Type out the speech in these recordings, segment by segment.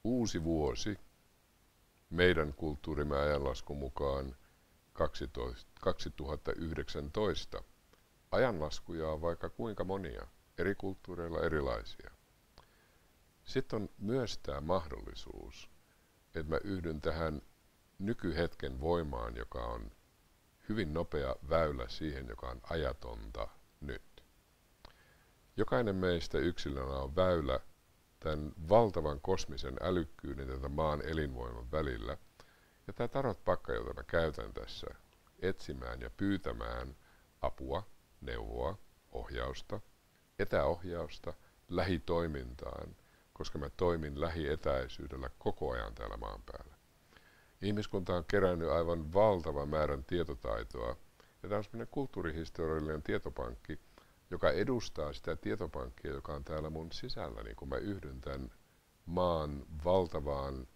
uusi vuosi meidän kulttuurimme ajanlaskun mukaan 2019. Ajanlaskuja on vaikka kuinka monia, eri kulttuureilla erilaisia. Sitten on myös tämä mahdollisuus, että mä yhdyn tähän nykyhetken voimaan, joka on hyvin nopea väylä siihen, joka on ajatonta nyt. Jokainen meistä yksilönä on väylä tämän valtavan kosmisen älykkyyden ja tämän maan elinvoiman välillä. Ja tämä tarot-pakka, jota mä käytän tässä etsimään ja pyytämään apua, neuvoa, ohjausta, etäohjausta lähitoimintaan, koska mä toimin lähietäisyydellä koko ajan täällä maan päällä. Ihmiskunta on kerännyt aivan valtavan määrän tietotaitoa, ja tämä on sellainen kulttuurihistoriallinen tietopankki, joka edustaa sitä tietopankkia, joka on täällä mun sisälläni, kun mä yhdyn tämän maan valtavaan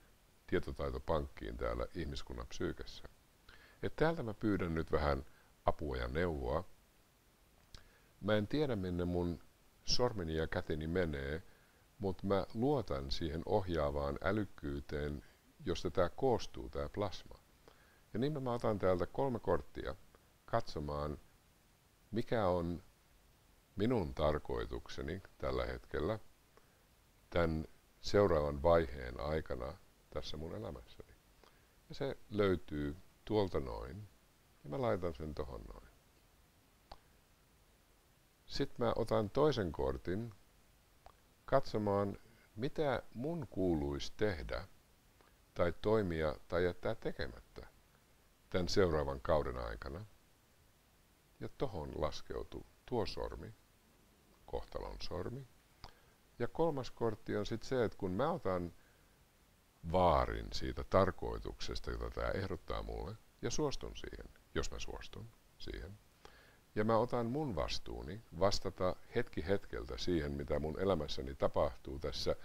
tietotaitopankkiin täällä ihmiskunnan psyykessä. Et täältä mä pyydän nyt vähän apua ja neuvoa. Mä en tiedä, minne mun sormeni ja käteni menee, mutta mä luotan siihen ohjaavaan älykkyyteen, josta tämä koostuu, tämä plasma. Ja niin mä otan täältä 3 korttia katsomaan, mikä on minun tarkoitukseni tällä hetkellä tämän seuraavan vaiheen aikana tässä mun elämässäni. Ja se löytyy tuolta noin, ja mä laitan sen tohon noin. Sitten mä otan toisen kortin katsomaan, mitä mun kuuluisi tehdä tai toimia tai jättää tekemättä tämän seuraavan kauden aikana. Ja tohon laskeutuu tuo sormi, kohtalon sormi. Ja 3. kortti on sitten se, että kun mä otan vaarin siitä tarkoituksesta, jota tämä ehdottaa mulle, ja suostun siihen, jos mä suostun siihen, ja mä otan mun vastuuni vastata hetki hetkeltä siihen, mitä mun elämässäni tapahtuu tässä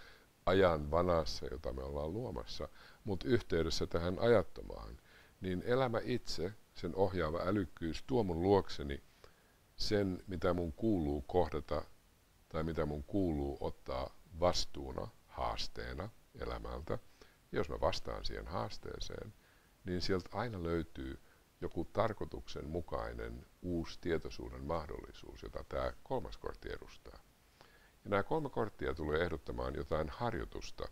ajan vanassa, jota me ollaan luomassa, mutta yhteydessä tähän ajattomaan, niin elämä itse, sen ohjaava älykkyys, tuo mun luokseni sen, mitä mun kuuluu kohdata tai mitä mun kuuluu ottaa vastuuna, haasteena elämältä. Jos mä vastaan siihen haasteeseen, niin sieltä aina löytyy joku tarkoituksenmukainen uusi tietoisuuden mahdollisuus, jota tämä 3. kortti edustaa. Ja nämä 3 korttia tulee ehdottamaan jotain harjoitusta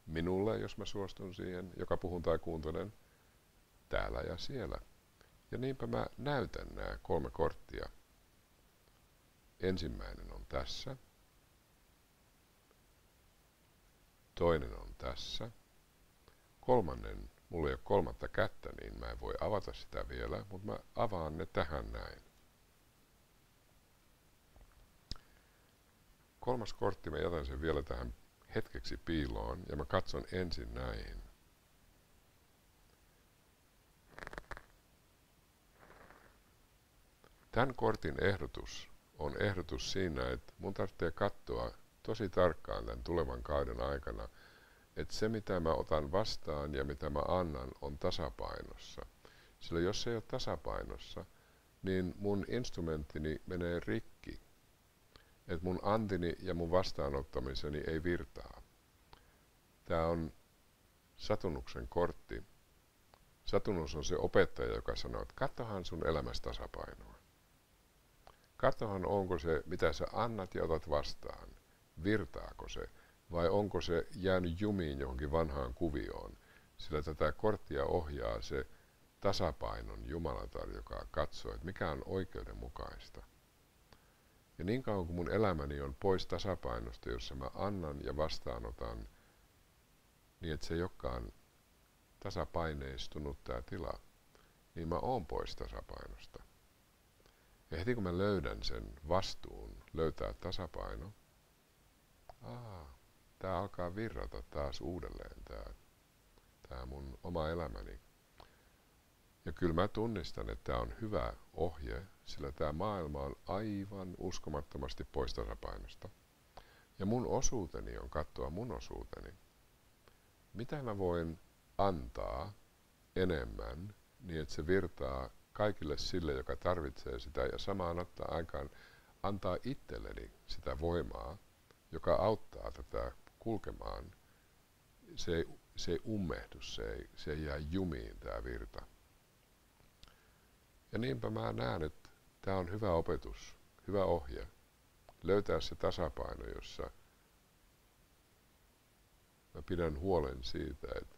minulle, jos mä suostun siihen, joka puhun tai kuuntelen täällä ja siellä. Ja niinpä mä näytän nämä 3 korttia. Ensimmäinen on tässä. Toinen on tässä. 3. Mulla ei ole 3. kättä, niin mä en voi avata sitä vielä, mutta mä avaan ne tähän näin. 3. kortti, mä jätän sen vielä tähän hetkeksi piiloon ja mä katson ensin näihin. Tämän kortin ehdotus on ehdotus siinä, että mun tarvitsee katsoa tosi tarkkaan tämän tulevan kauden aikana, että se mitä mä otan vastaan ja mitä mä annan on tasapainossa. Sillä jos se ei ole tasapainossa, niin mun instrumenttini menee rikki. Että mun antini ja mun vastaanottamiseni ei virtaa. Tää on Saturnuksen kortti. Saturnus on se opettaja, joka sanoo, että katsohan sun elämässä tasapainoa. Katsohan onko se, mitä sä annat ja otat vastaan. Virtaako se? Vai onko se jäänyt jumiin johonkin vanhaan kuvioon? Sillä tätä korttia ohjaa se tasapainon Jumalatar, joka katsoo, että mikä on oikeudenmukaista. Ja niin kauan kuin mun elämäni on pois tasapainosta, jossa mä annan ja vastaanotan, niin että se ei olekaan tasapaineistunut tää tila, niin mä oon pois tasapainosta. Ja heti kun mä löydän sen vastuun, löytää tasapaino, tää alkaa virrata taas uudelleen tää mun oma elämäni. Ja kyllä mä tunnistan, että tää on hyvä ohje, sillä tää maailma on aivan uskomattomasti pois tasapainosta. Ja mun osuuteni on katsoa mun osuuteni. Mitä mä voin antaa enemmän, niin että se virtaa kaikille sille, joka tarvitsee sitä, ja samaan ottaa aikaan antaa itselleni sitä voimaa, joka auttaa tätä kulkemaan. Se ei ummehdu, se ei jää jumiin tää virta. Ja niinpä mä näen, että tää on hyvä opetus, hyvä ohje. Löytää se tasapaino, jossa mä pidän huolen siitä, että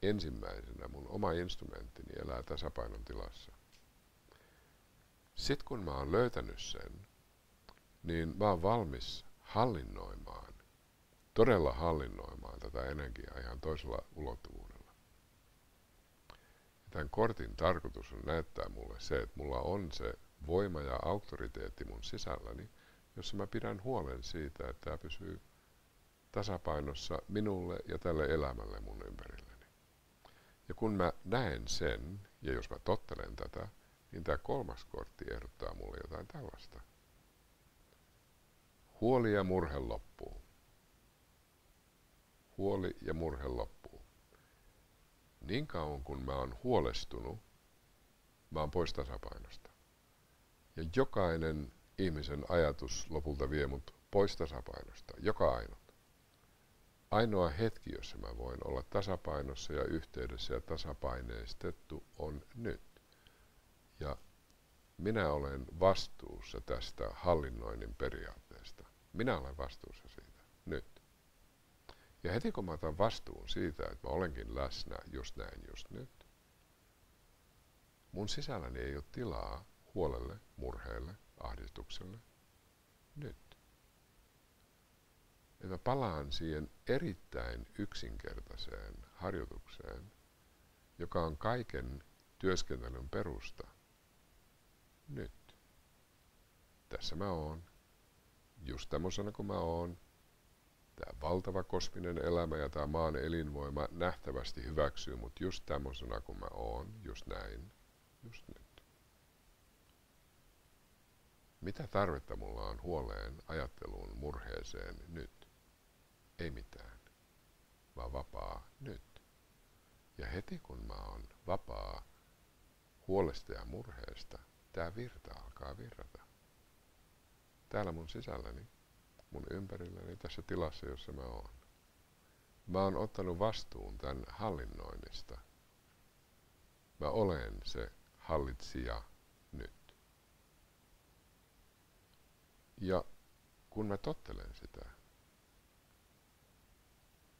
ensimmäisenä mun oma instrumenttini elää tasapainon tilassa. Sitten kun mä oon löytänyt sen, niin mä oon valmis hallinnoimaan, todella hallinnoimaan tätä energiaa ihan toisella ulottuvuudella. Ja tämän kortin tarkoitus on näyttää mulle se, että mulla on se voima ja auktoriteetti mun sisälläni, jossa mä pidän huolen siitä, että tämä pysyy tasapainossa minulle ja tälle elämälle mun ympärilläni. Ja kun mä näen sen, ja jos mä tottelen tätä, niin tämä kolmas kortti ehdottaa mulle jotain tällaista. Huoli ja murhe loppuu. Huoli ja murhe loppuu. Niin kauan kun mä oon huolestunut, mä oon pois tasapainosta. Ja jokainen ihmisen ajatus lopulta vie mut pois tasapainosta. Joka ainut. Ainoa hetki, jossa mä voin olla tasapainossa ja yhteydessä ja tasapaineistettu, on nyt. Ja minä olen vastuussa tästä hallinnoinnin periaatteesta. Minä olen vastuussa siitä. Nyt. Ja heti kun mä otan vastuun siitä, että mä olenkin läsnä just näin, just nyt, mun sisälläni ei ole tilaa huolelle, murheelle, ahdistukselle. Nyt. Ja mä palaan siihen erittäin yksinkertaiseen harjoitukseen, joka on kaiken työskentelyn perusta. Nyt. Tässä mä oon. Just tämmöisenä kuin mä oon. Tää valtava kosminen elämä ja tää maan elinvoima nähtävästi hyväksyy mut just tämmöisenä kuin mä oon. Just näin. Just nyt. Mitä tarvetta mulla on huoleen, ajatteluun, murheeseen nyt? Ei mitään. Mä oon vapaa nyt. Ja heti kun mä oon vapaa huolesta ja murheesta, tää virta alkaa virrata. Täällä mun sisälläni, mun ympärilläni, tässä tilassa, jossa mä oon. Mä oon ottanut vastuun tän hallinnoinnista. Mä olen se hallitsija nyt. Ja kun mä tottelen sitä,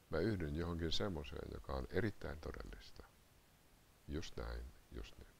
mä yhdyn johonkin semmoseen, joka on erittäin todellista. Just näin, just nyt.